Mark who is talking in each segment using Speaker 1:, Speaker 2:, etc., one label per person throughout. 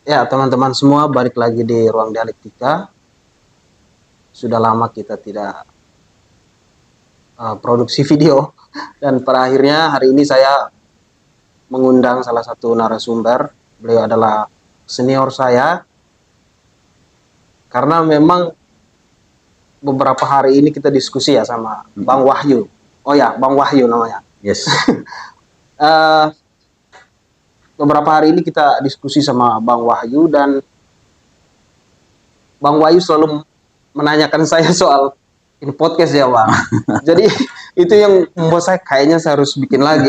Speaker 1: Ya, teman-teman semua, balik lagi di Ruang Dialektika. Sudah lama kita tidak produksi video. Dan terakhirnya hari ini saya mengundang salah satu narasumber. Beliau adalah senior saya. Karena memang beberapa hari ini kita diskusi ya sama Bang Wahyu. Oh ya, Bang Wahyu namanya.
Speaker 2: Yes.
Speaker 1: Beberapa hari ini kita diskusi sama Bang Wahyu dan Bang Wahyu selalu menanyakan saya soal ini podcast ya Bang. Jadi itu yang membuat saya kayaknya saya harus bikin lagi.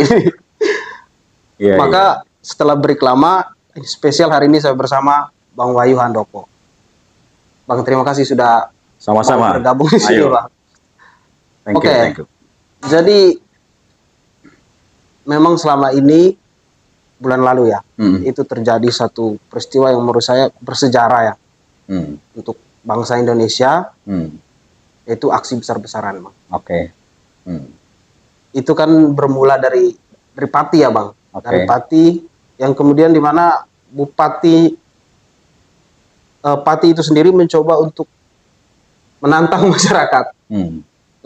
Speaker 1: Maka setelah break lama, spesial hari ini saya bersama Bang Wahyu Handoko. Bang, terima kasih sudah
Speaker 2: sama-sama
Speaker 1: bergabung di sini Bang.
Speaker 2: Thank you.
Speaker 1: Jadi memang selama ini bulan lalu ya, itu terjadi satu peristiwa yang menurut saya bersejarah ya untuk bangsa Indonesia, yaitu aksi besar-besaran, Bang. Itu kan bermula dari Pati ya, Bang. Dari Pati yang kemudian di mana Bupati Pati itu sendiri mencoba untuk menantang masyarakat,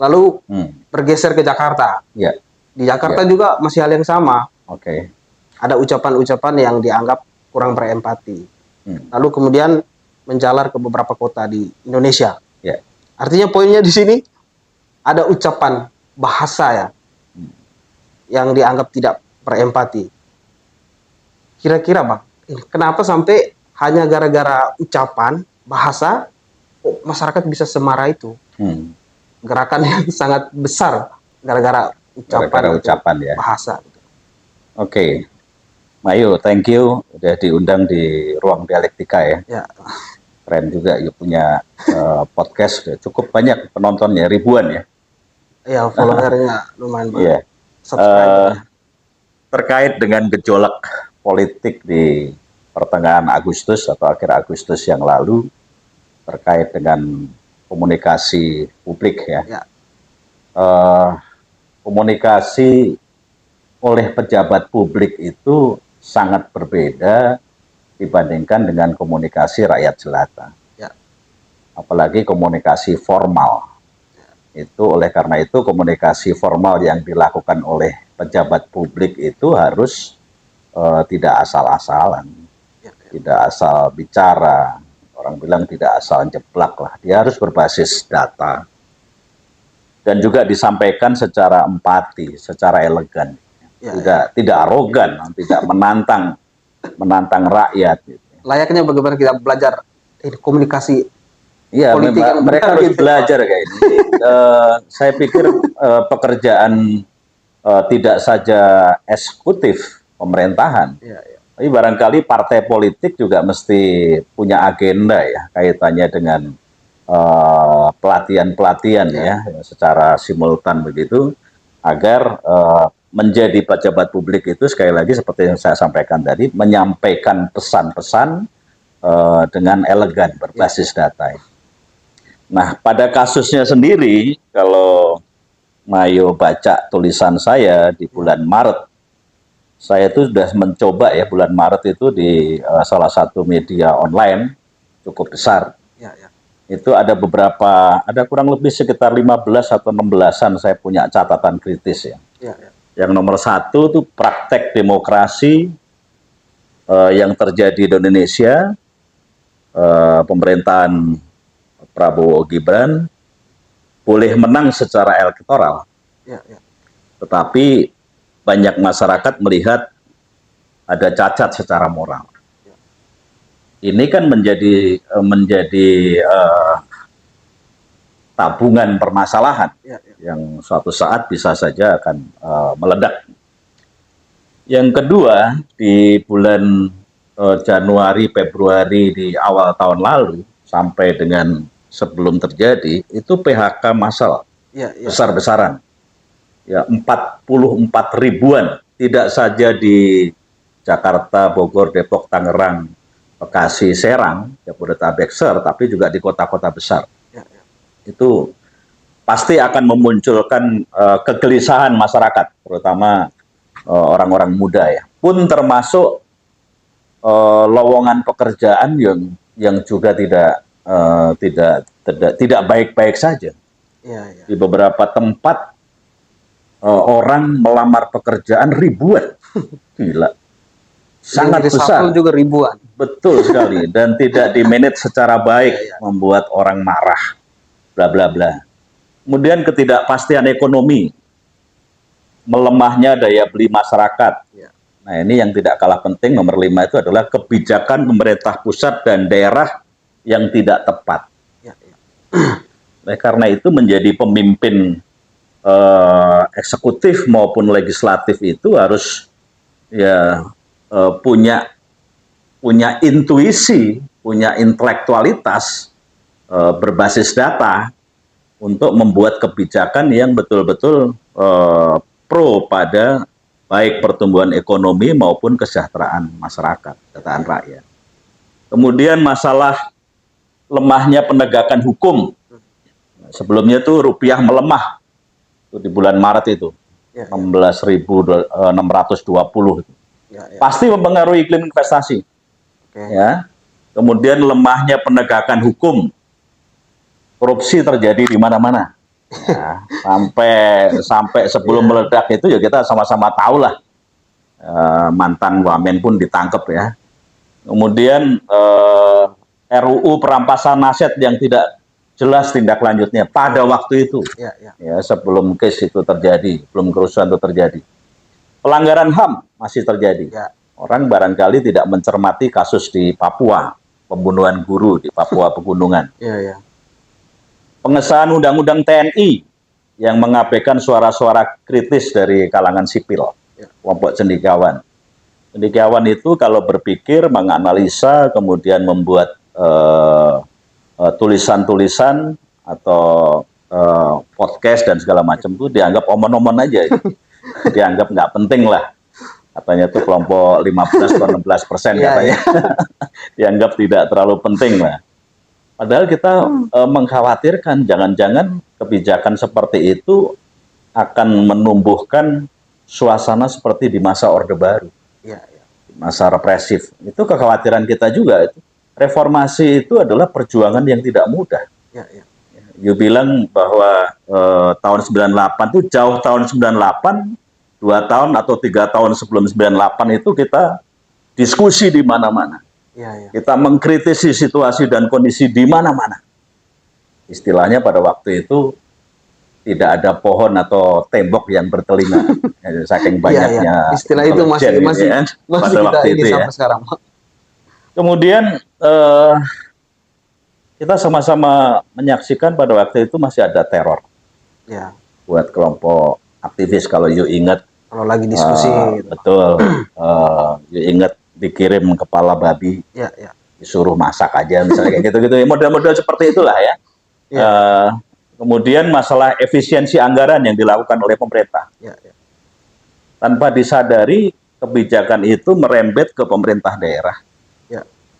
Speaker 1: lalu bergeser ke Jakarta. Di Jakarta juga masih hal yang sama. Ada ucapan-ucapan yang dianggap kurang berempati. Lalu kemudian menjalar ke beberapa kota di Indonesia. Artinya poinnya di sini ada ucapan bahasa ya yang dianggap tidak berempati. Kira-kira Bang, kenapa sampai hanya gara-gara ucapan bahasa masyarakat bisa semarah itu? Gerakan yang sangat besar gara-gara ucapan ya. Bahasa.
Speaker 2: Mayu, thank you udah diundang di Ruang Dialektika ya. Keren juga you punya podcast, cukup banyak penontonnya, ribuan ya.
Speaker 1: Ya, followernya lumayan
Speaker 2: banyak. Terkait dengan gejolak politik di pertengahan Agustus atau akhir Agustus yang lalu, terkait dengan komunikasi publik ya. Komunikasi oleh pejabat publik itu sangat berbeda dibandingkan dengan komunikasi rakyat jelata. Apalagi komunikasi formal. Itu oleh karena itu komunikasi formal yang dilakukan oleh pejabat publik itu harus tidak asal-asalan. Tidak asal bicara. Orang bilang tidak asal jeplak lah. Dia harus berbasis data. Dan juga disampaikan secara empati, secara elegan. Tidak arogan, tidak menantang rakyat.
Speaker 1: Layaknya bagaimana kita belajar komunikasi politik.
Speaker 2: Mereka harus belajar kayak ini. Saya pikir pekerjaan tidak saja eksekutif pemerintahan, tapi barangkali partai politik juga mesti punya agenda ya kaitannya dengan pelatihan-pelatihan ya secara simultan begitu agar menjadi pejabat publik itu sekali lagi seperti yang saya sampaikan tadi, menyampaikan pesan-pesan dengan elegan berbasis data. Nah, pada kasusnya sendiri, kalau Mayo baca tulisan saya di bulan Maret, saya itu sudah mencoba ya bulan Maret itu di salah satu media online cukup besar. Itu ada kurang lebih sekitar 15 atau 16-an saya punya catatan kritis ya. Yang nomor 1 itu praktek demokrasi yang terjadi di Indonesia, pemerintahan Prabowo Gibran boleh menang secara elektoral, tetapi banyak masyarakat melihat ada cacat secara moral. Ini kan menjadi tabungan permasalahan yang suatu saat bisa saja akan meledak. Yang kedua, di bulan Januari, Februari di awal tahun lalu sampai dengan sebelum terjadi itu PHK massal besar-besaran. 44 ribuan, tidak saja di Jakarta, Bogor, Depok, Tangerang, Bekasi, Serang, Jabodetabek, tapi juga di kota-kota besar. Itu pasti akan memunculkan kegelisahan masyarakat, terutama orang-orang muda ya. Pun termasuk lowongan pekerjaan yang juga tidak baik-baik saja.
Speaker 1: Ya, ya.
Speaker 2: Di beberapa tempat orang melamar pekerjaan ribuan, gila, sangat
Speaker 1: Yang
Speaker 2: besar,
Speaker 1: juga ribuan.
Speaker 2: betul sekali, dan tidak di-manage secara baik, membuat orang marah, bla bla bla. Kemudian ketidakpastian ekonomi, melemahnya daya beli masyarakat.
Speaker 1: Ya.
Speaker 2: Nah, ini yang tidak kalah penting, nomor 5 itu adalah kebijakan pemerintah pusat dan daerah yang tidak tepat.
Speaker 1: Ya, ya.
Speaker 2: Nah, karena itu menjadi pemimpin eksekutif maupun legislatif itu harus ya punya intuisi, punya intelektualitas berbasis data untuk membuat kebijakan yang betul-betul pro pada baik pertumbuhan ekonomi maupun kesejahteraan masyarakat, kesejahteraan rakyat. Kemudian masalah lemahnya penegakan hukum. Sebelumnya tuh rupiah melemah di bulan Maret itu, ya, 16.620. Ya, ya. Pasti mempengaruhi iklim investasi. Ya. Kemudian lemahnya penegakan hukum, korupsi terjadi di mana-mana. Ya, sampai sebelum meledak itu ya kita sama-sama tahu lah. Mantan wamen pun ditangkap ya. Kemudian RUU perampasan aset yang tidak jelas tindak lanjutnya pada waktu itu, ya sebelum case itu terjadi, belum kerusuhan itu terjadi. Pelanggaran HAM masih terjadi. Orang barangkali tidak mencermati kasus di Papua, pembunuhan guru di Papua Pegunungan. Pengesahan undang-undang TNI yang mengabaikan suara-suara kritis dari kalangan sipil, kelompok cendekiawan. Cendekiawan itu kalau berpikir, menganalisa, kemudian membuat tulisan-tulisan atau podcast dan segala macam itu dianggap omon-omon aja, dianggap nggak penting lah, katanya itu kelompok 15-16% katanya, dianggap tidak terlalu penting lah. Padahal kita mengkhawatirkan jangan-jangan kebijakan seperti itu akan menumbuhkan suasana seperti di masa Orde Baru, masa represif. Itu kekhawatiran kita juga. Reformasi itu adalah perjuangan yang tidak mudah. You bilang bahwa tahun 98 itu jauh tahun 98, 2 tahun atau 3 tahun sebelum 98 itu kita diskusi di mana-mana. Kita mengkritisi situasi dan kondisi di mana-mana. Istilahnya pada waktu itu tidak ada pohon atau tembok yang bertelinga. Saking banyaknya.
Speaker 1: Istilah itu masih
Speaker 2: pada waktu itu
Speaker 1: sampai sekarang.
Speaker 2: Kemudian kita sama-sama menyaksikan pada waktu itu masih ada teror. Buat kelompok aktivis, kalau you ingat.
Speaker 1: Kalau lagi diskusi.
Speaker 2: Betul. You ingat dikirim kepala babi, disuruh masak aja, misalnya kayak gitu-gitu. Model-model seperti itulah ya. Kemudian masalah efisiensi anggaran yang dilakukan oleh pemerintah. Tanpa disadari, kebijakan itu merembet ke pemerintah daerah.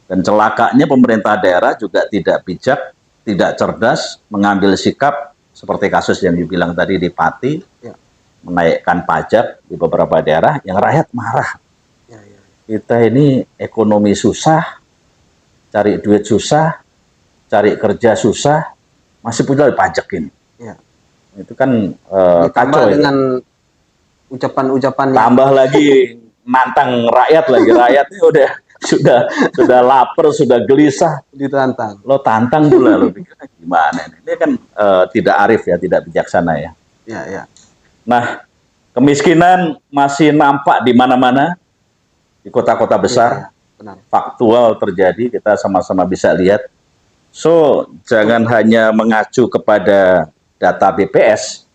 Speaker 2: Dan celakanya pemerintah daerah juga tidak bijak, tidak cerdas, mengambil sikap seperti kasus yang dibilang tadi di Pati, menaikkan pajak di beberapa daerah yang rakyat marah. Kita ini ekonomi susah, cari duit susah, cari kerja susah, masih punya dipajakin. Itu kan kacau
Speaker 1: dengan ucapan-ucapan
Speaker 2: tambah lagi nantang rakyat lagi. Rakyatnya udah sudah lapar, sudah gelisah,
Speaker 1: ditantang.
Speaker 2: Lo tantang pula, lo pikir gimana ini? Ini kan tidak arif ya, tidak bijaksana ya. Nah, kemiskinan masih nampak di mana-mana, di kota-kota besar. Faktual terjadi, kita sama-sama bisa lihat. So, jangan hanya mengacu kepada data BPS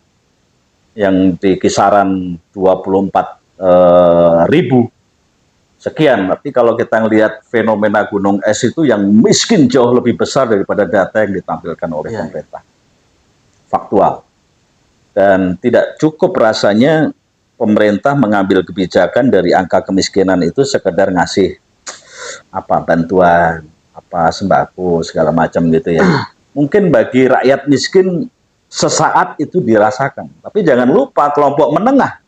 Speaker 2: yang di kisaran 24.000 sekian, tapi kalau kita melihat fenomena gunung es itu yang miskin jauh lebih besar daripada data yang ditampilkan oleh pemerintah. Faktual. Dan tidak cukup rasanya pemerintah mengambil kebijakan dari angka kemiskinan itu sekedar ngasih bantuan, sembako, segala macam gitu ya. Mungkin bagi rakyat miskin sesaat itu dirasakan, tapi jangan lupa kelompok menengah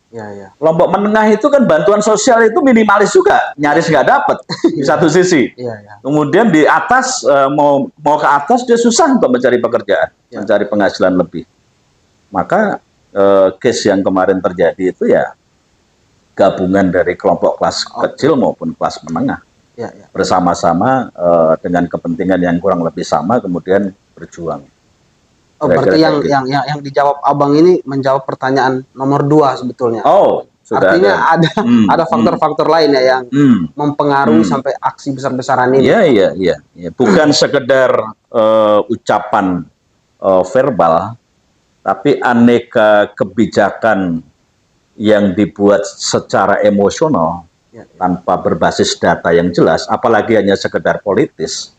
Speaker 1: Ya.
Speaker 2: Kelompok menengah itu kan bantuan sosial itu minimalis juga, nyaris nggak dapat di satu sisi.
Speaker 1: Ya.
Speaker 2: Kemudian di atas mau ke atas dia susah untuk mencari pekerjaan, mencari penghasilan lebih. Maka case yang kemarin terjadi itu ya gabungan dari kelompok kelas kecil maupun kelas menengah bersama-sama dengan kepentingan yang kurang lebih sama, kemudian berjuang.
Speaker 1: Berarti yang dijawab abang ini menjawab pertanyaan nomor 2 sebetulnya.
Speaker 2: Sudah
Speaker 1: artinya ada faktor-faktor lain ya yang mempengaruhi sampai aksi besar-besaran ini.
Speaker 2: Iya. Bukan sekedar ucapan verbal, tapi aneka kebijakan yang dibuat secara emosional tanpa berbasis data yang jelas, apalagi hanya sekedar politis,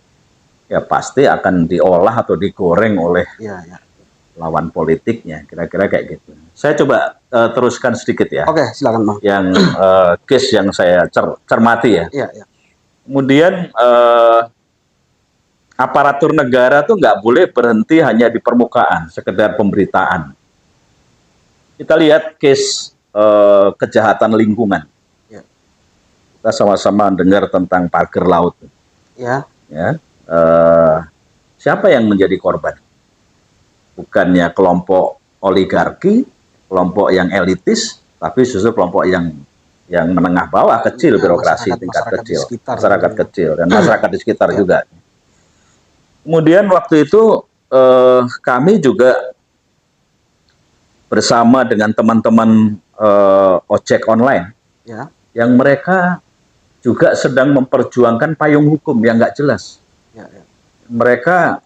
Speaker 2: ya pasti akan diolah atau digoreng oleh lawan politiknya, kira-kira kayak gitu. Saya coba teruskan sedikit ya.
Speaker 1: Oke, silakan Bang.
Speaker 2: Yang case yang saya cermati ya. Kemudian aparatur negara tuh nggak boleh berhenti hanya di permukaan, sekedar pemberitaan. Kita lihat case kejahatan lingkungan. Kita sama-sama dengar tentang pagar laut. Siapa yang menjadi korban? Bukannya kelompok oligarki, kelompok yang elitis, tapi justru kelompok yang menengah bawah, kecil, birokrasi tingkat kecil, masyarakat kecil, dan masyarakat di sekitar juga. Kemudian waktu itu kami juga bersama dengan teman-teman ojek online, yang mereka juga sedang memperjuangkan payung hukum yang nggak jelas. Mereka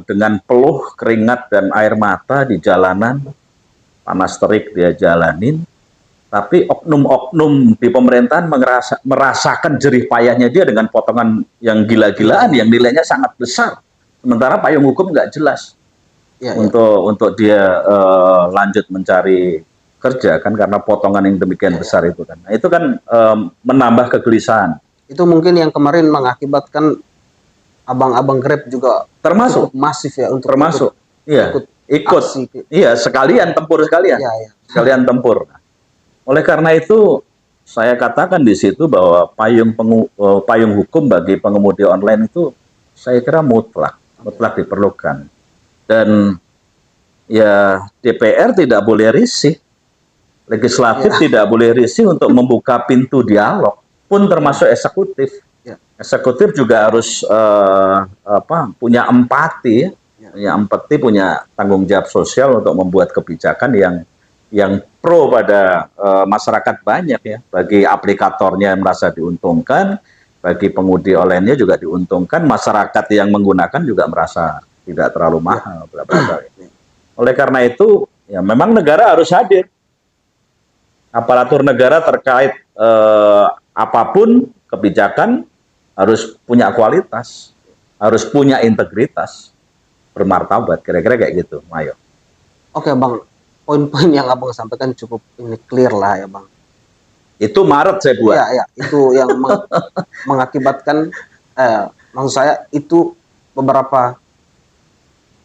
Speaker 2: dengan peluh keringat dan air mata di jalanan, panas terik dia jalanin, tapi oknum-oknum di pemerintahan merasakan jerih payahnya dia dengan potongan yang gila-gilaan, yang nilainya sangat besar. Sementara payung hukum nggak jelas untuk dia lanjut mencari kerja kan, karena potongan yang demikian besar itu kan. Nah, itu kan menambah kegelisahan.
Speaker 1: Itu mungkin yang kemarin mengakibatkan abang-abang Grab juga
Speaker 2: termasuk
Speaker 1: masif ya untuk
Speaker 2: ikut sekalian tempur sekalian tempur. Oleh karena itu saya katakan di situ bahwa payung hukum bagi pengemudi online itu saya kira mutlak diperlukan, dan ya DPR tidak boleh risih, legislatif tidak boleh risih untuk membuka pintu dialog, pun termasuk eksekutif. Eksekutif juga harus punya empati, punya tanggung jawab sosial untuk membuat kebijakan yang pro pada masyarakat banyak ya. Bagi aplikatornya yang merasa diuntungkan, bagi pengemudi online-nya juga diuntungkan, masyarakat yang menggunakan juga merasa tidak terlalu mahal. Oleh karena itu, ya memang negara harus hadir. Aparatur negara terkait apapun kebijakan harus punya kualitas, harus punya integritas, bermartabat, kira-kira kayak gitu, Mayo.
Speaker 1: Oke Bang, poin-poin yang abang sampaikan cukup ini clear lah ya Bang.
Speaker 2: Itu Maret saya buat.
Speaker 1: Iya, itu yang mengakibatkan, maksud saya itu beberapa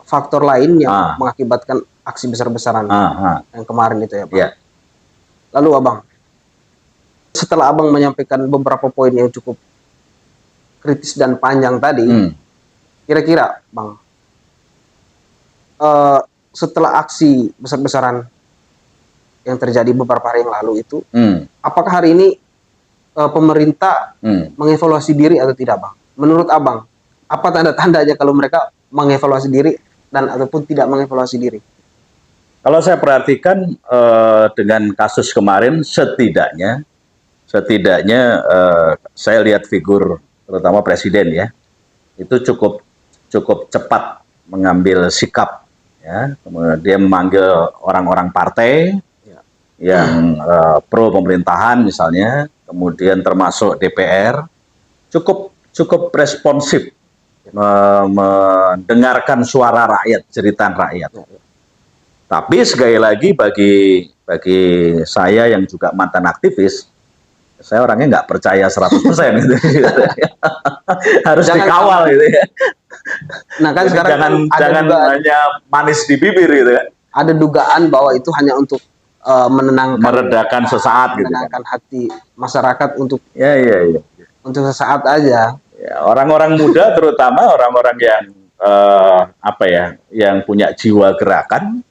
Speaker 1: faktor lain yang mengakibatkan aksi besar-besaran yang kemarin itu ya Bang. Lalu abang, setelah abang menyampaikan beberapa poin yang cukup kritis dan panjang tadi, kira-kira Bang, setelah aksi besar-besaran yang terjadi beberapa hari yang lalu itu, apakah hari ini pemerintah mengevaluasi diri atau tidak Bang? Menurut abang, apa tanda-tandanya kalau mereka mengevaluasi diri dan ataupun tidak mengevaluasi diri?
Speaker 2: Kalau saya perhatikan dengan kasus kemarin, setidaknya saya lihat figur terutama presiden ya, itu cukup cepat mengambil sikap ya. Kemudian dia memanggil orang-orang partai yang pro pemerintahan misalnya, kemudian termasuk DPR, cukup responsif mendengarkan suara rakyat, jeritan rakyat. Tapi sekali lagi bagi saya yang juga mantan aktivis, saya orangnya nggak percaya 100% gitu. Harus dikawal gitu ya.
Speaker 1: Nah kan sekarang
Speaker 2: jangan hanya manis di bibir gitu kan.
Speaker 1: Ada dugaan bahwa itu hanya untuk
Speaker 2: meredakan sesaat gitu kan.
Speaker 1: menenangkan hati masyarakat untuk
Speaker 2: Ya, ya, ya.
Speaker 1: untuk sesaat aja.
Speaker 2: Ya, orang-orang muda terutama orang-orang yang apa ya, yang punya jiwa gerakan,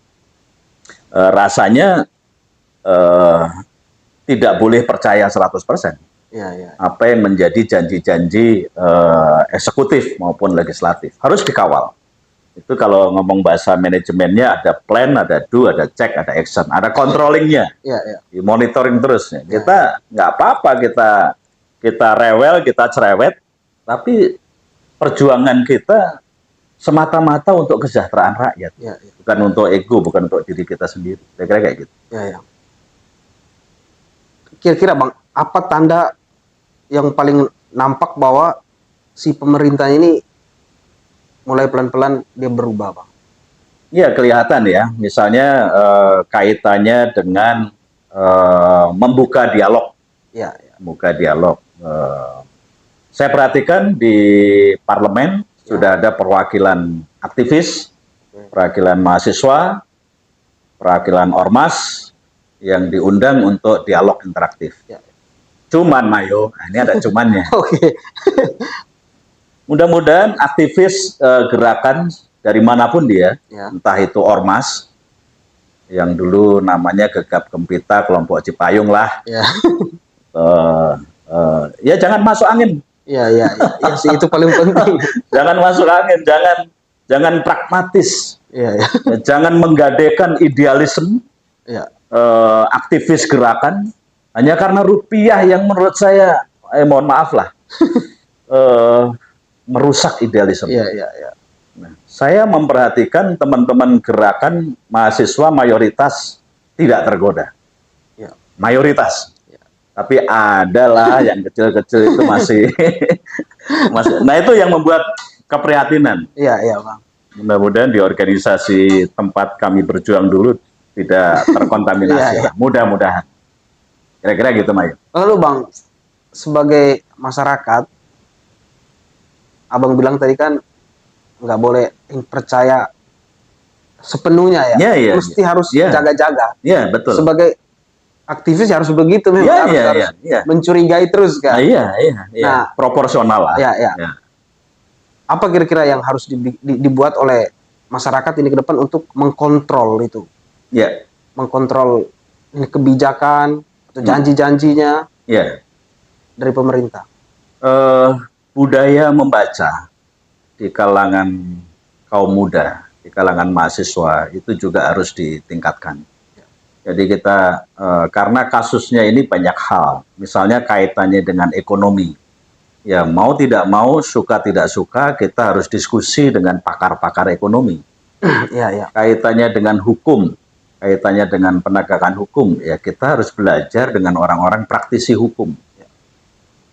Speaker 2: rasanya tidak boleh percaya 100%.
Speaker 1: Ya, ya.
Speaker 2: Apa yang menjadi janji-janji eksekutif maupun legislatif harus dikawal. Itu kalau ngomong bahasa manajemennya ada plan, ada do, ada check, ada action, ada controllingnya,
Speaker 1: Ya, ya.
Speaker 2: di monitoring terus. Kita nggak apa-apa kita rewel, kita cerewet, tapi perjuangan kita semata-mata untuk kesejahteraan rakyat,
Speaker 1: Ya, ya.
Speaker 2: bukan untuk ego, bukan untuk diri kita sendiri. Kira-kira kayak gitu.
Speaker 1: Ya, ya. Kira-kira Bang, apa tanda yang paling nampak bahwa si pemerintah ini mulai pelan-pelan dia berubah, Bang?
Speaker 2: Iya, kelihatan ya. Misalnya kaitannya dengan membuka dialog.
Speaker 1: Ya, ya.
Speaker 2: Membuka dialog. Saya perhatikan di parlemen sudah ada perwakilan aktivis, perwakilan mahasiswa, perwakilan ormas yang diundang untuk dialog interaktif.
Speaker 1: Ya.
Speaker 2: Cuman, Mayo, ini ada cumannya.
Speaker 1: Oke.
Speaker 2: Mudah-mudahan aktivis gerakan dari manapun dia,
Speaker 1: Ya.
Speaker 2: entah itu ormas, yang dulu namanya Gegap Gempita, kelompok Cipayung lah,
Speaker 1: Ya.
Speaker 2: Ya jangan masuk angin.
Speaker 1: Ya, ya, ya. Ya sih, itu paling penting.
Speaker 2: Jangan masuk angin, jangan pragmatis,
Speaker 1: Ya, ya.
Speaker 2: jangan menggadaikan idealisme
Speaker 1: Ya.
Speaker 2: aktivis gerakan hanya karena rupiah yang menurut saya, mohon maaf lah, merusak idealisme.
Speaker 1: Ya, ya, ya.
Speaker 2: Nah, saya memperhatikan teman-teman gerakan mahasiswa mayoritas tidak tergoda,
Speaker 1: Ya.
Speaker 2: mayoritas.
Speaker 1: Ya.
Speaker 2: Tapi adalah yang kecil-kecil itu masih, Nah itu yang membuat keprihatinan.
Speaker 1: Ya, ya, Bang.
Speaker 2: Mudah-mudahan di organisasi tempat kami berjuang dulu tidak terkontaminasi.
Speaker 1: Ya, ya.
Speaker 2: Mudah-mudahan. Kira-kira gitu, Mayu.
Speaker 1: Lalu Bang, sebagai masyarakat, Abang bilang tadi kan nggak boleh percaya sepenuhnya ya.
Speaker 2: Ya, ya,
Speaker 1: Mesti harus
Speaker 2: ya.
Speaker 1: jaga-jaga.
Speaker 2: Iya, betul.
Speaker 1: Sebagai aktivis harus begitu memang,
Speaker 2: Iya,
Speaker 1: harus,
Speaker 2: iya,
Speaker 1: harus
Speaker 2: iya.
Speaker 1: mencurigai terus kan.
Speaker 2: Iya, iya, iya.
Speaker 1: Nah,
Speaker 2: proporsional lah.
Speaker 1: Ya, ya.
Speaker 2: Ya.
Speaker 1: Apa kira-kira yang harus dibuat oleh masyarakat ini ke depan untuk mengkontrol itu?
Speaker 2: Ya.
Speaker 1: Mengkontrol ini kebijakan atau janji-janjinya
Speaker 2: Ya.
Speaker 1: dari pemerintah.
Speaker 2: Budaya membaca di kalangan kaum muda, di kalangan mahasiswa itu juga harus ditingkatkan. Jadi kita, karena kasusnya ini banyak hal, misalnya kaitannya dengan ekonomi. Ya mau tidak mau, suka tidak suka, kita harus diskusi dengan pakar-pakar ekonomi.
Speaker 1: Ya, ya.
Speaker 2: Kaitannya dengan hukum, kaitannya dengan penegakan hukum, ya kita harus belajar dengan orang-orang praktisi hukum.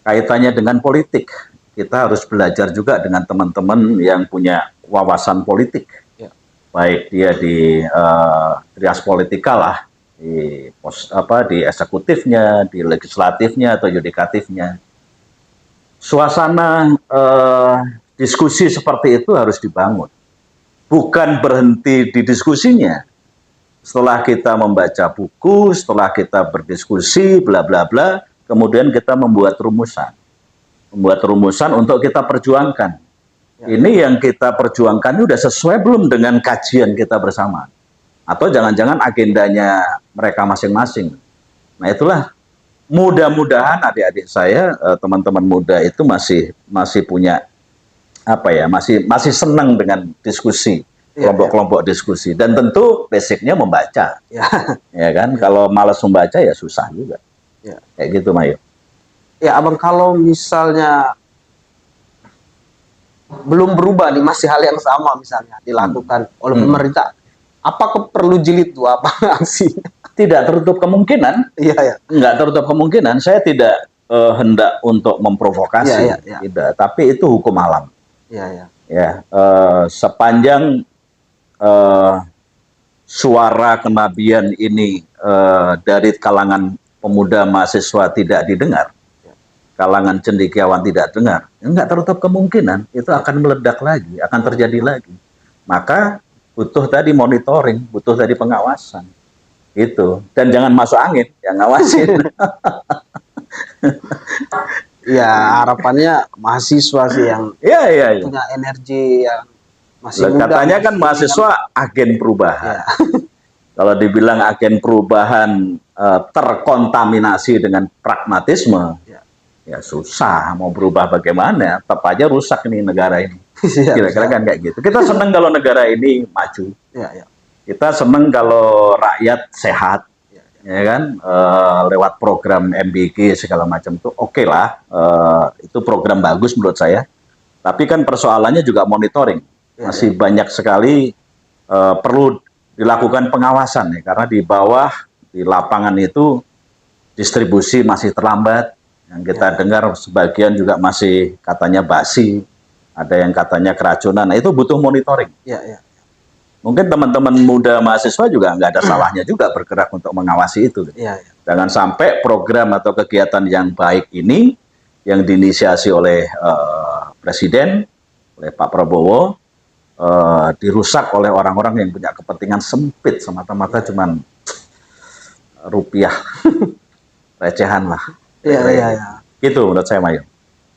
Speaker 2: Kaitannya dengan politik, kita harus belajar juga dengan teman-teman yang punya wawasan politik.
Speaker 1: Ya.
Speaker 2: Baik dia di trias politika lah, di eksekutifnya, di legislatifnya atau yudikatifnya. Suasana diskusi seperti itu harus dibangun. Bukan berhenti di diskusinya. Setelah kita membaca buku, setelah kita berdiskusi, bla bla bla, kemudian kita membuat rumusan. Membuat rumusan untuk kita perjuangkan. Ya. Ini yang kita perjuangkan ini sudah sesuai belum dengan kajian kita bersama? Atau jangan-jangan agendanya mereka masing-masing. Nah itulah, mudah-mudahan adik-adik saya, teman-teman muda itu masih punya apa ya, masih senang dengan diskusi, kelompok-kelompok diskusi, dan tentu basicnya membaca. Ya kan, kalau malas membaca ya susah juga. Ya. Kayak gitu, Mayu.
Speaker 1: Ya, Abang, kalau misalnya belum berubah nih, masih hal yang sama misalnya dilakukan oleh pemerintah, apakah perlu jilid 2 apa aksinya?
Speaker 2: Tidak tertutup kemungkinan.
Speaker 1: Iya, ya.
Speaker 2: Nggak tertutup kemungkinan. Saya tidak hendak untuk memprovokasi, tidak. Tapi itu hukum alam.
Speaker 1: Iya, ya.
Speaker 2: Ya, sepanjang suara kenabian ini dari kalangan pemuda mahasiswa tidak didengar, kalangan cendekiawan tidak dengar, nggak tertutup kemungkinan itu akan meledak lagi, akan terjadi lagi. Maka butuh tadi monitoring, butuh tadi pengawasan. Itu. Dan jangan masuk angin, yang ngawasin.
Speaker 1: Ya harapannya mahasiswa sih yang
Speaker 2: Iya, iya, iya.
Speaker 1: punya energi yang masih
Speaker 2: Lah,
Speaker 1: muda.
Speaker 2: katanya kan
Speaker 1: masih
Speaker 2: mahasiswa agen perubahan.
Speaker 1: Ya.
Speaker 2: Kalau dibilang agen perubahan terkontaminasi dengan pragmatisme, ya susah mau berubah bagaimana, tetap aja rusak nih negara ini.
Speaker 1: Ya,
Speaker 2: Kira-kira kan kayak gitu. Kita senang kalau negara ini maju.
Speaker 1: ya.
Speaker 2: Kita senang kalau rakyat sehat, ya kan, lewat program MBG segala macam itu oke lah, itu program bagus menurut saya. Tapi kan persoalannya juga monitoring, masih banyak sekali perlu dilakukan pengawasan ya, karena di bawah di lapangan itu distribusi masih terlambat. Yang kita dengar sebagian juga masih katanya basi, ada yang katanya keracunan. Nah, itu butuh monitoring.
Speaker 1: Ya.
Speaker 2: Mungkin teman-teman muda mahasiswa juga nggak ada salahnya juga bergerak untuk mengawasi itu.
Speaker 1: Ya.
Speaker 2: Jangan sampai program atau kegiatan yang baik ini yang diinisiasi oleh Presiden, oleh Pak Prabowo, dirusak oleh orang-orang yang punya kepentingan sempit, semata-mata cuman rupiah recehan lah.
Speaker 1: Ya.
Speaker 2: Gitu menurut saya, Mayu.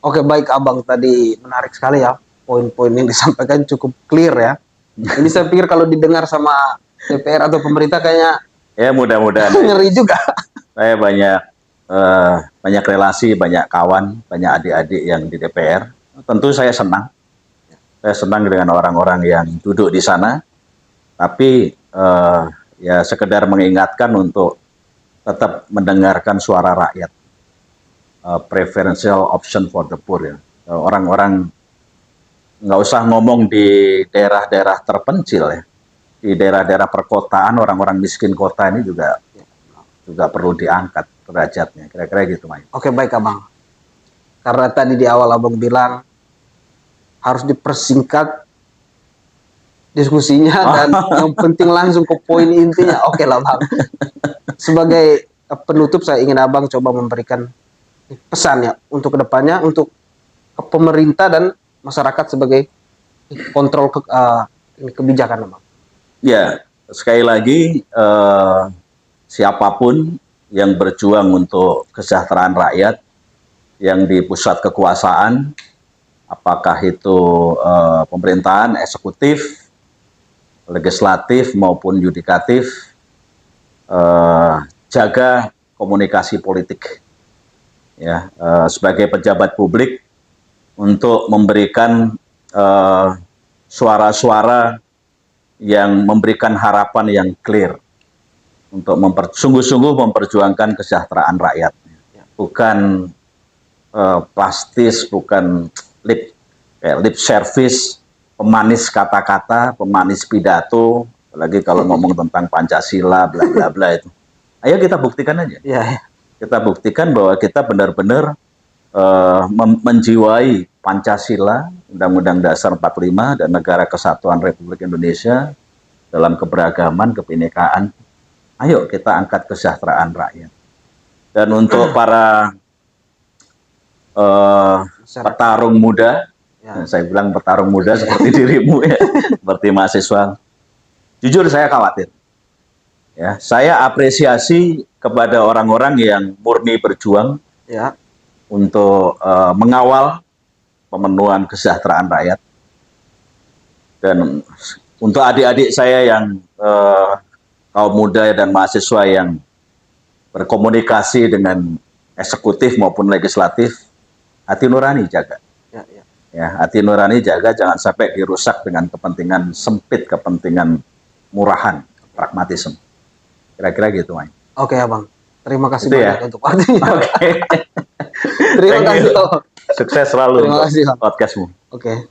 Speaker 1: Oke, baik Abang, tadi menarik sekali ya, poin-poin yang disampaikan cukup clear ya. Ini saya pikir kalau didengar sama DPR atau pemerintah kayaknya
Speaker 2: ya mudah-mudahan
Speaker 1: ngeri juga.
Speaker 2: Saya banyak relasi, banyak kawan, banyak adik-adik yang di DPR. Tentu saya senang. Saya senang dengan orang-orang yang duduk di sana. Tapi ya sekedar mengingatkan untuk tetap mendengarkan suara rakyat. Preferential option for the poor ya. Orang-orang nggak usah ngomong di daerah-daerah terpencil ya. Di daerah-daerah perkotaan, orang-orang miskin kota ini juga perlu diangkat derajatnya. Kira-kira gitu, Mai.
Speaker 1: Oke, baik Abang. Karena tadi di awal Abang bilang harus dipersingkat diskusinya dan yang penting langsung ke poin intinya. Oke lah Bang. Sebagai penutup saya ingin Abang coba memberikan pesan ya untuk kedepannya, untuk pemerintah dan masyarakat sebagai kontrol kebijakan Abang.
Speaker 2: Ya, sekali lagi siapapun yang berjuang untuk kesejahteraan rakyat yang di pusat kekuasaan, apakah itu pemerintahan, eksekutif, legislatif maupun yudikatif, jaga komunikasi politik ya, sebagai pejabat publik untuk memberikan suara-suara yang memberikan harapan yang clear untuk sungguh-sungguh memperjuangkan kesejahteraan rakyat, bukan plastis, bukan lip service, pemanis kata-kata, pemanis pidato, apalagi kalau ngomong tentang Pancasila, bla bla bla itu. Ayo kita buktikan aja.
Speaker 1: Ya.
Speaker 2: Kita buktikan bahwa kita benar-benar menjiwai Pancasila, Undang-Undang Dasar 45 dan Negara Kesatuan Republik Indonesia dalam keberagaman, kebinekaan. Ayo kita angkat kesejahteraan rakyat. Dan untuk para petarung muda, saya bilang petarung muda seperti dirimu ya, seperti mahasiswa. Jujur saya khawatir. Ya, saya apresiasi kepada orang-orang yang murni berjuang untuk mengawal pemenuhan kesejahteraan rakyat. Dan untuk adik-adik saya yang kaum muda dan mahasiswa yang berkomunikasi dengan eksekutif maupun legislatif, hati nurani jaga. Ya, hati nurani jaga, jangan sampai dirusak dengan kepentingan sempit, kepentingan murahan, pragmatisme. Kira-kira gitu, Mai.
Speaker 1: Oke, Abang. Terima kasih
Speaker 2: itu
Speaker 1: banyak untuk waktunya.
Speaker 2: Oke.
Speaker 1: Terima kasih.
Speaker 2: Sukses selalu
Speaker 1: Terima kasih,
Speaker 2: podcastmu.
Speaker 1: Oke.